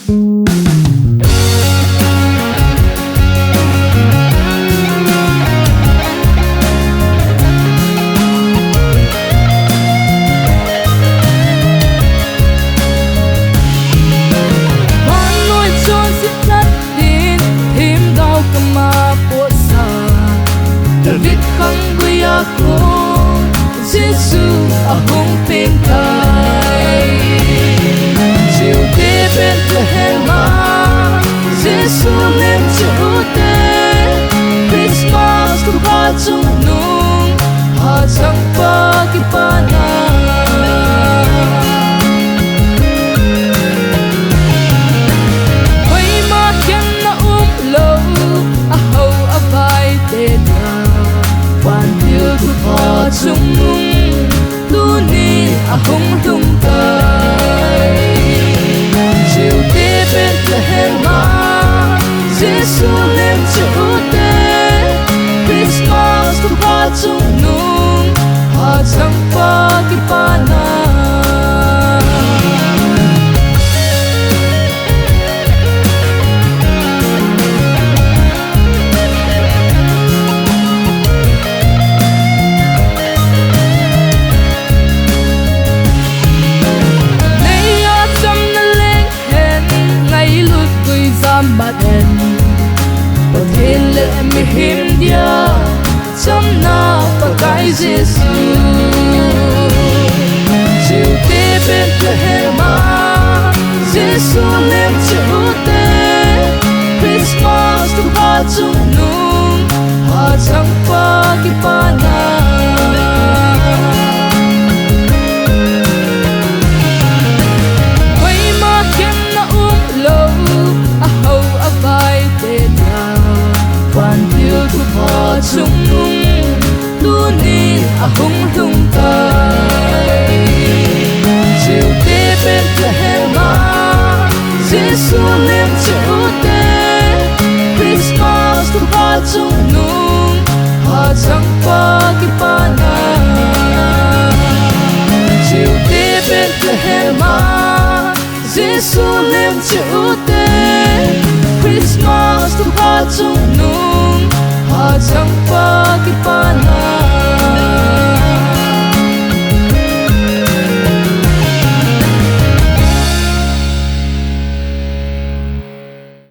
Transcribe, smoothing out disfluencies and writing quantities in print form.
David khăng quy ako Giêsu ahong pintay Chiều tế Bethlehem Giêsu lên chỗ tế Christmas tu ba chung nung ha chẳng pa kipana Hoy ma keng na lâu ahau abai te na Họ chung nung tu ni ahong tung tay chiều tế Bethlehem Giêsu lên chỗ tế Christmas tu ba chung nung họ chẳng pa kipana mặt en và thiên lệ mi him dia chấm na và cái Giêsu chiều tế Bethlehem Giêsu lên chỗ tế Christmas tu ba chung nung ha chẳng pa kipana họ chung nung tu ni ahong tung tay chiều tế Bethlehem Giêsu lên chỗ tế Christmas tu ba chung nung họ chẳng pa kipana chiều tế Bethlehem Giêsu lên chỗ tế Christmas tu ba chung nung chẳng pa kipana